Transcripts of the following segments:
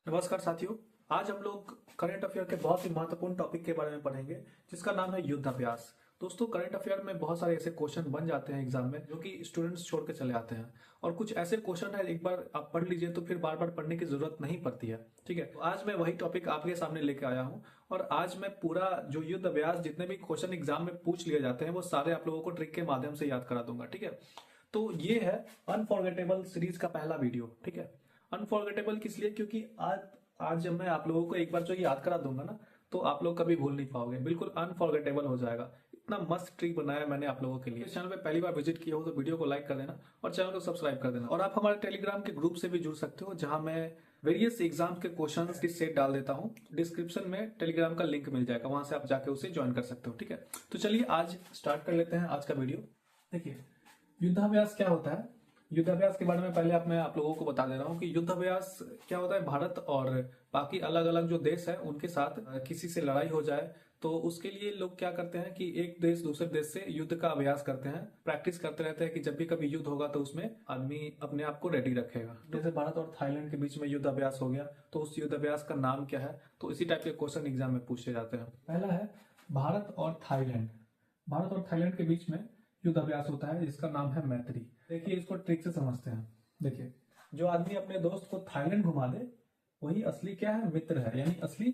नमस्कार साथियों। आज हम लोग करंट अफेयर के बहुत ही महत्वपूर्ण टॉपिक के बारे में पढ़ेंगे जिसका नाम है युद्धाभ्यास। दोस्तों, करंट अफेयर में बहुत सारे ऐसे क्वेश्चन बन जाते हैं एग्जाम में जो कि स्टूडेंट्स छोड़ के चले आते हैं, और कुछ ऐसे क्वेश्चन है एक बार आप पढ़ लीजिए तो फिर बार बार पढ़ने की जरूरत नहीं पड़ती है। ठीक है, तो आज मैं वही टॉपिक आपके सामने लेके आया हूँ और आज मैं पूरा जो युद्ध अभ्यास जितने भी क्वेश्चन एग्जाम में पूछ लिए जाते हैं वो सारे आप लोगों को ट्रिक के माध्यम से याद करा दूंगा। ठीक है, तो ये है अनफॉरगेटेबल सीरीज का पहला वीडियो। ठीक है, अनफॉरगेटेबल किस लिए? क्योंकि आज आज जब मैं आप लोगों को एक बार जो याद करा दूंगा ना तो आप लोग कभी भूल नहीं पाओगे, बिल्कुल अनफॉरगेटेबल हो जाएगा। इतना मस्त ट्रिक बनाया मैंने आप लोगों के लिए। इस चैनल पे पहली बार विजिट किया हो तो वीडियो को लाइक कर देना और चैनल को सब्सक्राइब कर देना। और आप हमारे टेलीग्राम के ग्रुप से भी जुड़ सकते हो जहां मैं वेरियस एग्जाम के क्वेश्चन की सेट डाल देता हूँ। डिस्क्रिप्शन में टेलीग्राम का लिंक मिल जाएगा, वहां से आप जाके उसे ज्वाइन कर सकते हो। ठीक है, तो चलिए आज स्टार्ट कर लेते हैं आज का वीडियो। देखिए, युद्धाभ्यास क्या होता है। युद्धाभ्यास के बारे में पहले मैं आप लोगों को बता दे रहा हूँ कि युद्धाभ्यास क्या होता है। भारत और बाकी अलग अलग जो देश है उनके साथ किसी से लड़ाई हो जाए तो उसके लिए लोग क्या करते हैं कि एक देश दूसरे देश से युद्ध का अभ्यास करते हैं, प्रैक्टिस करते रहते हैं कि जब भी कभी युद्ध होगा तो उसमें आदमी अपने आप को रेडी रखेगा। जैसे भारत और थाईलैंड के बीच में युद्ध अभ्यास हो गया तो उस युद्ध अभ्यास का नाम क्या है, तो इसी टाइप के क्वेश्चन एग्जाम में पूछे जाते हैं। पहला है भारत और थाईलैंड। भारत और थाईलैंड के बीच में युद्ध अभ्यास होता है जिसका नाम है मैत्री। देखिए, इसको ट्रिक से समझते हैं। देखिए, जो आदमी अपने दोस्त को थाईलैंड घुमा दे वही असली क्या है, मित्र है, यानी असली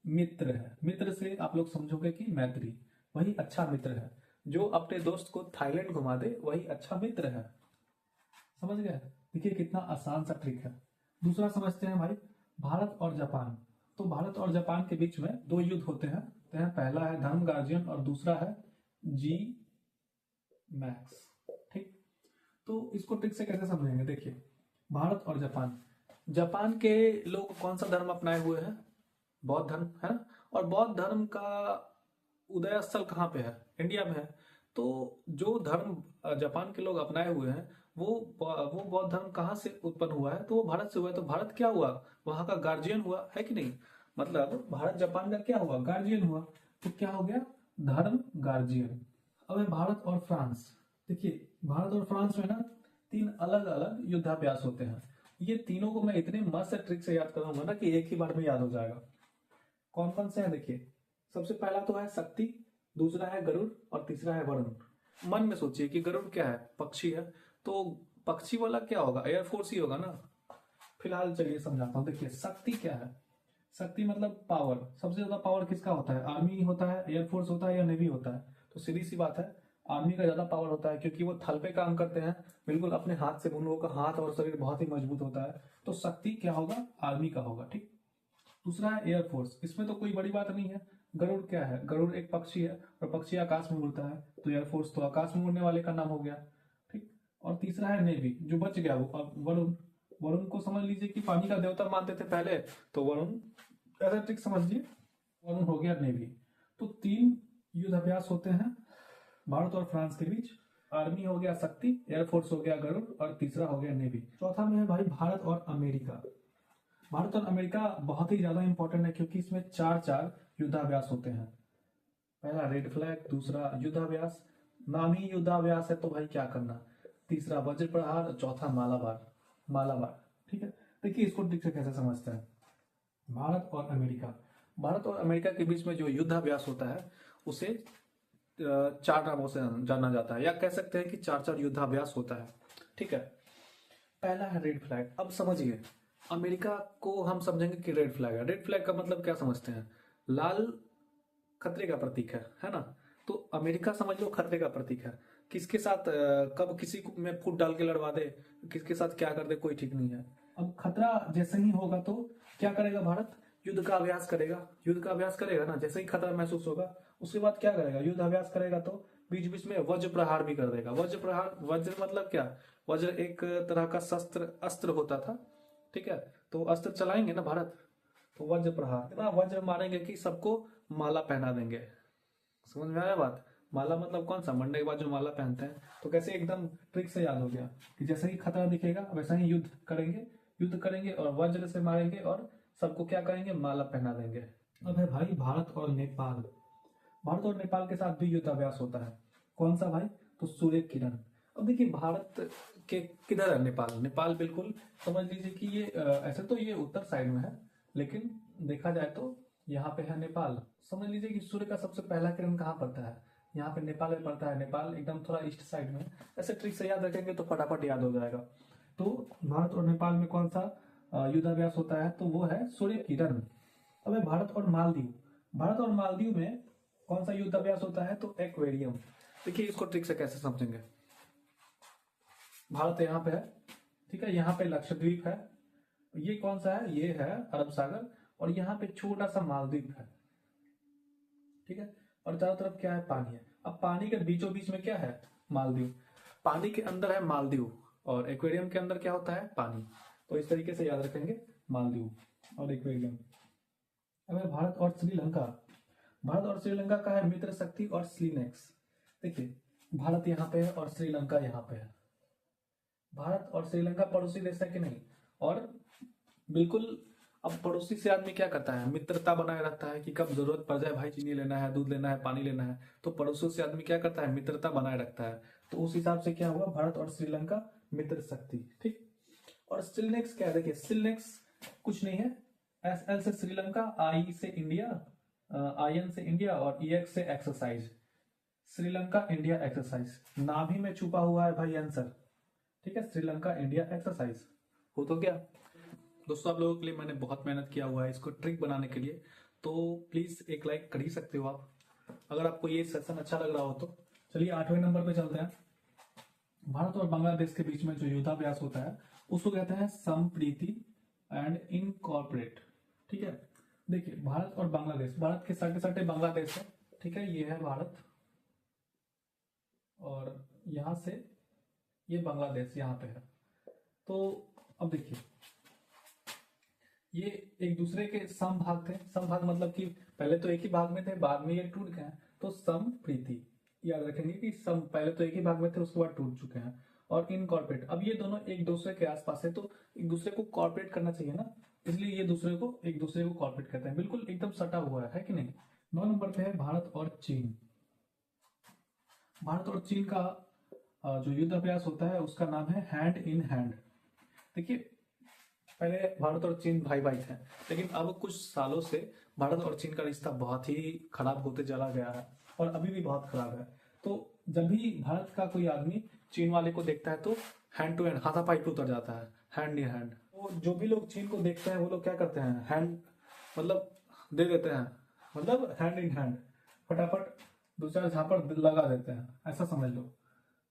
मित्र है। मित्र से आप लोग समझोगे कि मैत्री, वही अच्छा मित्र है। जो अपने दोस्त को थाईलैंड घुमा दे वही अच्छा मित्र है। समझ गए? देखिए कितना आसान सा ट्रिक है। दूसरा समझते हैं भाई, भारत और जापान। तो भारत और जापान के बीच में दो युद्ध होते हैं। पहला है धर्म गार्जियन और दूसरा है जी मैक्स। ठीक, तो इसको ट्रिक से कैसे समझेंगे? देखिए, भारत और जापान, जापान के लोग कौन सा धर्म अपनाए हुए हैं? बौद्ध धर्म है ना। और बौद्ध धर्म का उदय स्थल कहाँ पे है? इंडिया में है। तो जो धर्म जापान के लोग अपनाए हुए हैं वो बौद्ध धर्म कहाँ से उत्पन्न हुआ है? तो वो भारत से हुआ है। तो भारत क्या हुआ? वहां का गार्जियन हुआ, है कि नहीं? मतलब भारत जापान का क्या हुआ? गार्जियन हुआ। तो क्या हो गया? धर्म गार्जियन। अब है भारत और फ्रांस। देखिए, भारत और फ्रांस में ना तीन अलग अलग युद्धाभ्यास होते हैं। ये तीनों को मैं इतने मस्त ट्रिक से याद कराऊंगा ना कि एक ही बार में याद हो जाएगा। कौन कौन से हैं? देखिए, सबसे पहला तो है शक्ति, दूसरा है गरुड़ और तीसरा है वरुण। मन में सोचिए कि गरुड़ क्या है? पक्षी है। तो पक्षी वाला क्या होगा? एयरफोर्स ही होगा ना। फिलहाल चलिए समझाता हूँ। देखिए, शक्ति क्या है? शक्ति मतलब पावर। सबसे ज्यादा पावर किसका होता है? आर्मी होता है, एयरफोर्स होता है या नेवी होता है? तो सीधी सी बात है, आर्मी का ज्यादा पावर होता है क्योंकि वो थल पे काम करते हैं। बिल्कुल अपने हाथ से, उन लोगों का हाथ और शरीर बहुत ही मजबूत होता है। तो शक्ति क्या होगा? आर्मी का होगा। ठीक, दूसरा है एयरफोर्स। इसमें तो कोई बड़ी बात नहीं है। गरुड़ क्या है? गरुड़ एक पक्षी है और पक्षी आकाश में उड़ता है, तो एयरफोर्स तो आकाश में उड़ने वाले का नाम हो गया। ठीक, और तीसरा है नेवी, जो बच गया वो अब वरुण। वरुण को समझ लीजिए कि पानी का देवता मानते थे पहले, तो वरुण ऐसा ट्रिक समझिए, वरुण हो गया नेवी। तो तीन युद्धाभ्यास होते हैं भारत और फ्रांस के बीच। आर्मी हो गया शक्ति, एयरफोर्स हो गया गरुड़ और तीसरा हो गया नेवी। चौथा में है भाई भारत और अमेरिका। भारत और अमेरिका बहुत ही ज्यादा इंपॉर्टेंट है क्योंकि इसमें चार चार युद्धाभ्यास होते हैं। पहला रेड फ्लैग, दूसरा युद्धाभ्यास, नाम ही युद्धाभ्यास है तो भाई क्या करना, तीसरा वज्र प्रहार, चौथा मालाबार। मालाबार, ठीक है। देखिए, इसको ठीक से कैसे समझते हैं। भारत और अमेरिका के बीच में जो युद्धाभ्यास होता है उसे चार नामों से जाना जाता है, या कह सकते हैं कि चार चार युद्धाभ्यास होता है। ठीक है, पहला है रेड फ्लैग। अब समझिए, अमेरिका को हम समझेंगे कि रेड फ्लैग है। रेड फ्लैग का मतलब क्या समझते हैं? लाल खतरे का प्रतीक है ना। तो अमेरिका समझ लो खतरे का प्रतीक है। किसके साथ कब किसी को में फूट डाल के लड़वा दे, किसके साथ क्या कर दे, कोई ठीक नहीं है। अब खतरा जैसे ही होगा तो क्या करेगा भारत? युद्ध का अभ्यास करेगा। युद्ध का अभ्यास करेगा ना, जैसे ही खतरा महसूस होगा उसके बाद क्या करेगा? युद्ध अभ्यास करेगा तो बीच बीच में वज्र प्रहार भी कर देगा। वज्र प्रहार, वज्र मतलब क्या? वज्र एक तरह का शस्त्र अस्त्र होता था। ठीक है, तो अस्त्र चलाएंगे ना भारत, तो वज्र प्रहार, इतना वज्र मारेंगे कि सबको माला पहना देंगे। समझ में आया बात? माला मतलब कौन सा? मंडे के बाद जो माला पहनते हैं। तो कैसे एकदम ट्रिक से याद हो गया कि जैसे ही खतरा दिखेगा वैसा ही युद्ध करेंगे और वज्र से मारेंगे और सबको क्या करेंगे? माला पहना देंगे। अब है भाई भारत और नेपाल। भारत और नेपाल के साथ भी युद्धाभ्यास होता है। कौन सा भाई? तो सूर्य किरण। अब देखिए, भारत के किधर है नेपाल? नेपाल बिल्कुल समझ लीजिए कि ये ऐसे तो ये उत्तर साइड में है लेकिन देखा जाए तो यहाँ पे है नेपाल। समझ लीजिए कि सूर्य का सबसे पहला किरण कहाँ पड़ता है, यहाँ पे नेपाल में पड़ता है। नेपाल एकदम थोड़ा ईस्ट साइड में। ऐसे ट्रिक से याद रखेंगे तो फटाफट याद हो जाएगा। तो भारत और नेपाल में कौन सा युद्धाभ्यास होता है, तो वो है सूर्य किरण। अब है भारत और मालदीव। भारत और मालदीव में कौन सा युद्धाभ्यास होता है, तो एक्वेरियम। देखिए इसको ट्रिक से कैसे समझेंगे। भारत यहाँ पे है, ठीक है, यहाँ पे लक्षद्वीप है, ये कौन सा है, ये है अरब सागर, और यहाँ पे छोटा सा मालदीव है, ठीक है। और चारों तरफ क्या है, पानी है। अब पानी के बीचों बीच में क्या है, मालदीव। पानी के अंदर है मालदीव, और एक्वेरियम के अंदर क्या होता है, पानी। तो इस तरीके से याद रखेंगे, मालदीव और एक्वेरियम। अब है भारत और श्रीलंका। भारत और श्रीलंका का है मित्र शक्ति और स्लीनेक्स। देखिए भारत यहाँ पे है और श्रीलंका यहाँ पे है। भारत और श्रीलंका पड़ोसी देश है कि नहीं, और बिल्कुल। अब पड़ोसी से आदमी क्या करता है, मित्रता बनाए रखता है कि कब जरूरत पड़ जाए, भाई चीनी लेना है, दूध लेना है, पानी लेना है, तो पड़ोसियों से आदमी क्या करता है, मित्रता बनाए रखता है। तो उस हिसाब से क्या हुआ, भारत और श्रीलंका मित्र शक्ति, ठीक। और स्टिलनेक्स क्या है, देखिए स्टिलनेक्स कुछ नहीं है, एस एल से श्रीलंका, आई से इंडिया, आई एन से इंडिया, और ई एक्स से एक्सरसाइज। श्रीलंका इंडिया एक्सरसाइज, नाभि में छुपा हुआ है भाई आंसर, ठीक है, श्रीलंका इंडिया एक्सरसाइज। हो तो क्या दोस्तों, आप लोगों के लिए मैंने बहुत मेहनत किया हुआ है इसको ट्रिक बनाने के लिए, तो प्लीज एक लाइक कर ही सकते हो आप, अगर आपको ये सेशन अच्छा लग रहा हो तो। चलिए 8वें नंबर पे चलते हैं। भारत और बांग्लादेश के बीच में जो युद्धाभ्यास होता है उसको कहते हैं संप्रीति एंड इनकॉर्पोरेट, ठीक है। देखिए भारत और बांग्लादेश, भारत के साटे साटे बांग्लादेश है, ठीक है, ये है भारत, और यहां से ये बांग्लादेश यहाँ पे है। तो अब देखिए ये एक दूसरे के समभाग थे। समभाग मतलब कि पहले तो एक ही भाग में थे, बाद में ये टूट गए हैं, तो समप्रीति। याद रखेंगे कि सम पहले तो एक ही भाग में थे, उसके बाद टूट चुके हैं। और इनकॉर्पोरेट, अब ये दोनों एक दूसरे के आसपास है, तो एक दूसरे को कॉर्पोरेट करना चाहिए ना, इसलिए ये दूसरे को एक दूसरे को कॉर्पोरेट करते हैं, बिल्कुल एकदम सटा हुआ है कि नहीं। 9 नंबर पे है भारत और चीन। भारत और चीन का जो युद्धाभ्यास होता है उसका नाम है हैंड इन हैंड। देखिए पहले भारत और चीन भाई भाई थे, लेकिन अब कुछ सालों से भारत और चीन का रिश्ता बहुत ही खराब होते चला गया है, और अभी भी बहुत खराब है। तो जब भी भारत का कोई आदमी चीन वाले को देखता है तो हैंड टू हैंड, हाथापाई पे उतर जाता है, हैंड इन हैंड। तो जो भी लोग चीन को देखते हैं वो लोग क्या करते हैं, हैंड मतलब दे देते हैं, मतलब हैंड इन हैंड, फटाफट दो चार झापड़ लगा देते हैं, ऐसा समझ लो।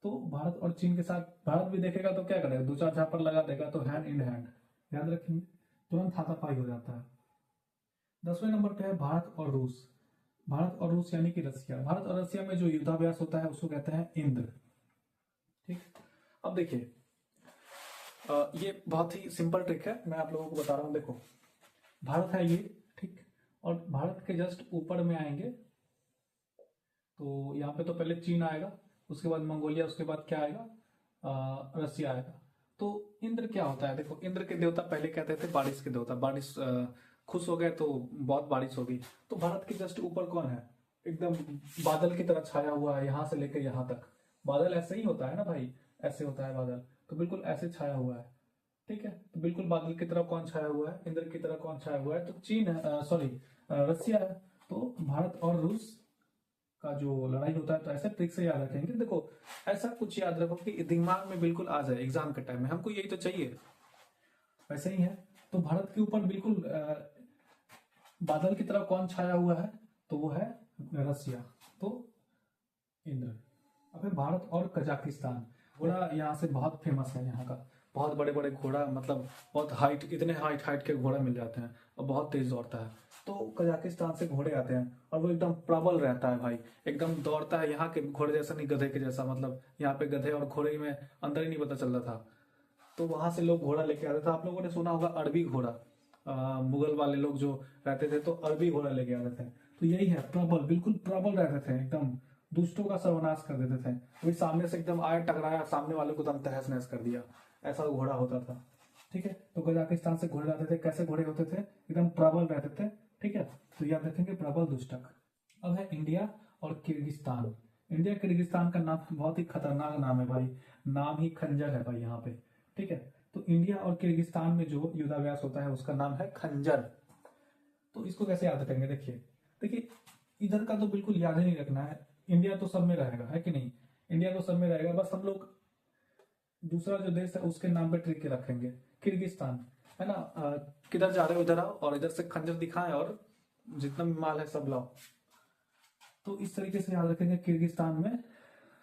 तो भारत और चीन के साथ भारत भी देखेगा तो क्या करेगा, दो चार झापड़ लगा देगा, तो हैंड इन हैंड, याद रखेंगे, तुरंत हाथापाई हो जाता है। 10वें नंबर पे है भारत और रूस। भारत और रूस यानी कि रसिया। भारत और रसिया में जो युद्धाभ्यास होता है उसको कहते हैं इंद्र, ठीक। अब देखिए ये बहुत ही सिंपल ट्रिक है, मैं आप लोगों को बता रहा हूं। देखो भारत है ये, ठीक, और भारत के जस्ट ऊपर में आएंगे तो यहाँ पे तो पहले चीन आएगा, उसके बाद मंगोलिया, उसके बाद क्या आएगा, रसिया आएगा। तो इंद्र क्या होता है, देखो इंद्र के देवता पहले कहते थे बारिश के देवता, बारिश खुश हो गए तो बहुत बारिश होगी। तो भारत के जस्ट ऊपर कौन है, एकदम बादल की तरह छाया हुआ है, यहाँ से लेकर यहाँ तक। बादल ऐसे ही होता है ना भाई, ऐसे होता है बादल, तो बिल्कुल ऐसे छाया हुआ है, ठीक है। तो बिल्कुल बादल की तरह कौन छाया हुआ है, इंद्र की तरह कौन छाया हुआ है, तो चीन है, सॉरी रसिया है। तो भारत और रूस का जो लड़ाई होता है, तो ऐसे ट्रिक से याद रखेंगे। देखो ऐसा कुछ याद रखो कि दिमाग में बिल्कुल आ जाए एग्जाम के टाइम में, हमको यही तो चाहिए, वैसे ही है। तो भारत के ऊपर बिल्कुल बादल की तरह कौन छाया हुआ है, तो वो है रसिया, तो इंद्र। अब है भारत और कजाकिस्तान। घोड़ा यहाँ से बहुत फेमस है, यहाँ का बहुत बड़े बड़े घोड़ा, मतलब बहुत हाइट, इतने हाइट हाइट के घोड़े मिल जाते हैं, और बहुत तेज दौड़ता है। तो कजाकिस्तान से घोड़े आते हैं, और वो एकदम प्रबल रहता है भाई, एकदम दौड़ता है यहाँ के घोड़े जैसा नहीं, गधे के जैसा, मतलब यहाँ पे गधे और घोड़े में अंदर ही नहीं पता चलता था। तो वहां से लोग घोड़ा लेके आते थे। आप लोगों ने सुना होगा अरबी घोड़ा, मुगल वाले लोग जो रहते थे तो अरबी घोड़ा लेके आते थे। तो यही है, प्रबल, बिल्कुल प्रबल रहते थे, एकदम दुष्टों का सर्वनाश कर देते थे। वही सामने से एकदम आया, टकराया, सामने वाले को एकदम तहस नहस कर दिया, ऐसा घोड़ा होता था, ठीक है। तो कजाकिस्तान से घोड़े लाते थे, कैसे घोड़े होते थे, एकदम प्रबल रहते थे, ठीक है। तो याद रखेंगे प्रबल दुष्टक। अब है इंडिया और किर्गिस्तान। इंडिया किर्गिस्तान का नाम बहुत ही खतरनाक नाम है भाई, नाम ही खंजर है भाई यहाँ पे, ठीक है। तो इंडिया और किर्गिस्तान में जो युद्धाभ्यास होता है उसका नाम है खंजर, तो इसको कैसे याद रखेंगे? देखिए देखिए, इधर का तो बिल्कुल याद ही नहीं रखना है, इंडिया तो सब में रहेगा, है कि नहीं? इंडिया तो सब में रहेगा, बस हम लोग दूसरा जो देश है उसके नाम पे ट्रिक के रखेंगे। किर्गिस्तान, है ना? किधर जा रहे हो, इधर आओ और इधर से खंजर दिखाएं और जितना भी माल है सब लाओ। तो इस तरीके से याद रखेंगे। किर्गिस्तान में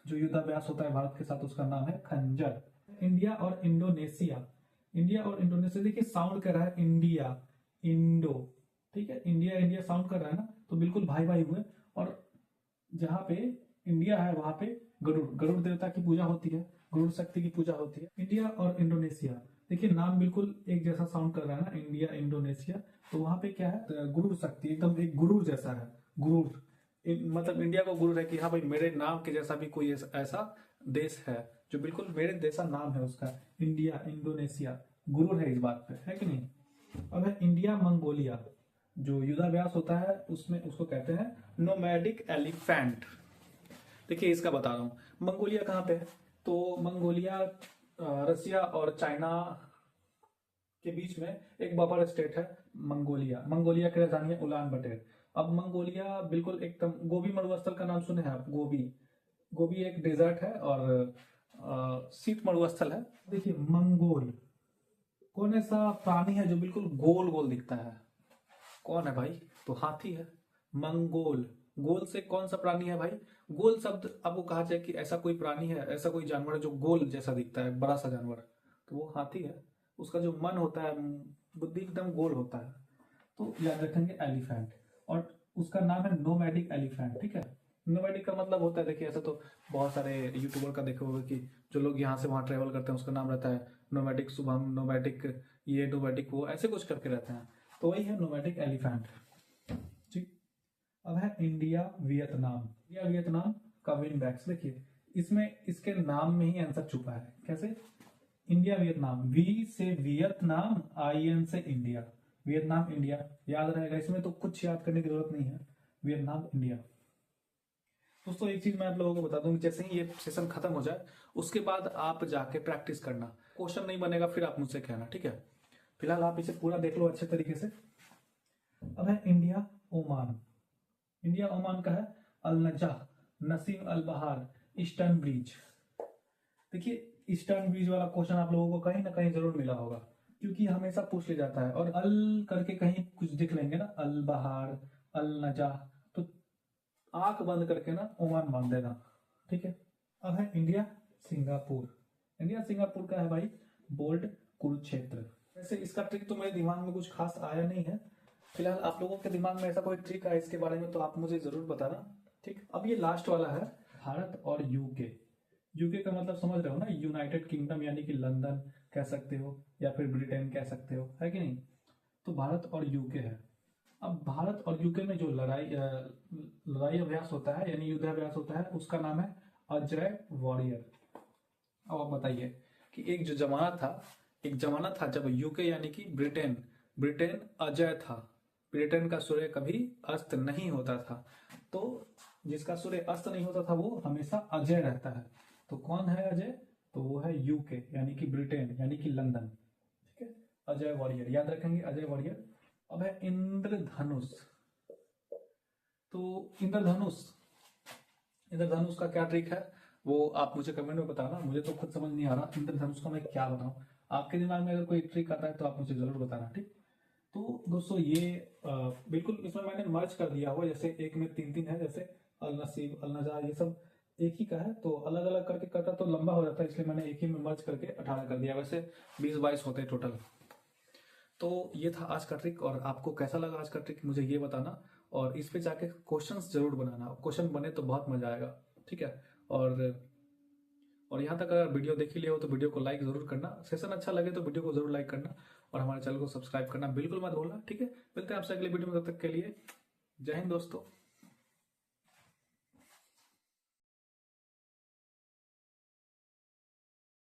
जो युद्धाभ्यास होता है भारत के साथ उसका नाम है खंजर। इंडिया और इंडोनेशिया, इंडिया और इंडोनेशिया, देखिए साउंड कर रहा है इंडिया, इंडो, ठीक है? इंडिया इंडिया साउंड कर रहा है ना, तो बिल्कुल भाई भाई हुए। और जहाँ पे इंडिया है वहां पे गरुड़, गरुड़ देवता की पूजा होती है, गरुड़ शक्ति की पूजा होती है। इंडिया और इंडोनेशिया, देखिए नाम बिल्कुल एक जैसा साउंड कर रहा है ना, इंडिया इंडोनेशिया, तो वहां पे क्या है? गुरुड़ शक्ति, एकदम एक गुरुड़ जैसा है। गुरुड़ मतलब इंडिया को गुरुड़ है कि हाँ भाई मेरे नाम के जैसा भी कोई ऐसा देश है जो बिल्कुल मेरे जैसा नाम है उसका। इंडिया इंडोनेशिया गुरुड़ है इस बात पे, है कि नहीं? अब है इंडिया मंगोलिया, जो युद्धाभ्यास होता है उसमें उसको कहते हैं नोमैडिक एलिफेंट। देखिए इसका बता रहा हूँ, मंगोलिया कहाँ पे है? तो मंगोलिया रसिया और चाइना के बीच में एक बफर स्टेट है मंगोलिया। मंगोलिया की राजधानी है उलान बटेर। अब मंगोलिया बिल्कुल एकदम, गोबी मरुस्थल का नाम सुने हैं आप? गोबी, गोबी एक डेजर्ट है और शीत मरुस्थल है। देखिए मंगोल, कौन ऐसा प्राणी है जो बिल्कुल गोल गोल दिखता है? कौन है भाई? तो हाथी है। मंगोल, गोल से कौन सा प्राणी है भाई? गोल शब्द आपको कहा जाए कि ऐसा कोई प्राणी है, ऐसा कोई जानवर है जो गोल जैसा दिखता है, बड़ा सा जानवर, तो वो हाथी है। उसका जो मन होता है, बुद्धि एकदम गोल होता है। तो याद रखेंगे एलिफेंट, और उसका नाम है नोमैडिक एलिफेंट, ठीक है? नोमैडिक का मतलब होता है, देखिए ऐसा तो बहुत सारे यूट्यूबर का देखे होगा कि जो लोग यहाँ से वहाँ ट्रेवल करते हैं उसका नाम रहता है नोमैडिक शुभम, नोमैडिक ये, नोमैडिक वो, ऐसे कुछ करके रहते हैं, तो वही है नोमैडिक एलिफेंट। ठीक। अब है इंडिया वियतनाम। इंडिया वियतनाम का विन बैक्स, देखिए इसमें इसके नाम में ही आंसर छुपा है। कैसे? इंडिया वियतनाम, वी से वियतनाम, आई एन से इंडिया, वियतनाम इंडिया, याद रहेगा, इसमें तो कुछ याद करने की जरूरत नहीं है। Vietnam India. दोस्तों एक चीज मैं आप लोगों को बता दूं कि जैसे ही ये सेशन खत्म हो जाए उसके बाद आप जाके प्रैक्टिस करना, क्वेश्चन नहीं बनेगा फिर आप मुझसे कहना, ठीक है? फिलहाल आप इसे पूरा देख लो अच्छे तरीके से। अब है इंडिया ओमान। इंडिया ओमान का है अल नजाह, नसीम अल बहार, ईस्टर्न ब्रिज। देखिए ईस्टर्न ब्रिज वाला क्वेश्चन आप लोगों को कहीं ना कहीं जरूर मिला होगा, क्योंकि हमेशा पूछ लिया जाता है। और अल करके कहीं कुछ दिख लेंगे ना, अल बहार, अल नजाह, तो आंख बंद करके ना ओमान मान देना, ठीक है? अब है इंडिया सिंगापुर। इंडिया सिंगापुर का है भाई बोल्ड कुरुक्षेत्र। वैसे इसका ट्रिक तो मेरे दिमाग में कुछ खास आया नहीं है, फिलहाल आप लोगों के दिमाग में ऐसा कोई ट्रिक है इसके बारे में तो आप मुझे जरूर बताना, ठीक? अब ये लास्ट वाला है भारत और यूके। यूके का मतलब समझ रहे हो ना, यूनाइटेड किंगडम, यानी कि लंदन कह सकते हो या फिर ब्रिटेन कह सकते हो, है कि नहीं? तो भारत और यूके है। अब भारत और यूके में जो लड़ाई अभ्यास होता है यानी युद्धाभ्यास होता है उसका नाम है अजय वॉरियर। अब आप बताइए कि एक जो जमाना था, एक जमाना था जब यूके यानी कि ब्रिटेन, ब्रिटेन अजय था। ब्रिटेन का सूर्य कभी अस्त नहीं होता था, तो जिसका सूर्य अस्त नहीं होता था वो हमेशा अजय रहता है। तो कौन है अजय? तो वो है यूके यानी कि ब्रिटेन यानी कि लंदन, ठीक है? अजय वॉरियर, याद रखेंगे अजय वॉरियर। अब है इंद्रधनुष। तो इंद्रधनुष, इंद्रधनुष का क्या ट्रिक है वो आप मुझे कमेंट में बताना, मुझे तो खुद समझ नहीं आ रहा इंद्रधनुष का मैं क्या बताऊं। आपके दिमाग में अगर कोई ट्रिक आता है तो आप मुझे जरूर बताना, ठीक? तो दोस्तों ये बिल्कुल इसमें मैंने मर्ज कर दिया हुआ, जैसे एक में तीन तीन है, जैसे अल नसीब, अल नजा, ये सब एक ही का है, तो अलग अलग करके करता तो लंबा हो जाता है, इसलिए मैंने एक ही में मर्ज करके 18 कर दिया। वैसे 20-22 होते हैं टोटल। तो ये था आज का ट्रिक, और आपको कैसा लगा आज का ट्रिक मुझे ये बताना, और इस पे जाके क्वेश्चंस जरूर बनाना, क्वेश्चन बने तो बहुत मजा आएगा, ठीक है? और यहाँ तक अगर वीडियो देख ही लिया हो तो वीडियो को लाइक जरूर करना, सेशन अच्छा लगे तो वीडियो को जरूर लाइक करना, और हमारे चैनल को सब्सक्राइब करना बिल्कुल मत भूलना, ठीक है? मिलते हैं आपसे अगले वीडियो में, तब तक के लिए जय हिंद दोस्तों।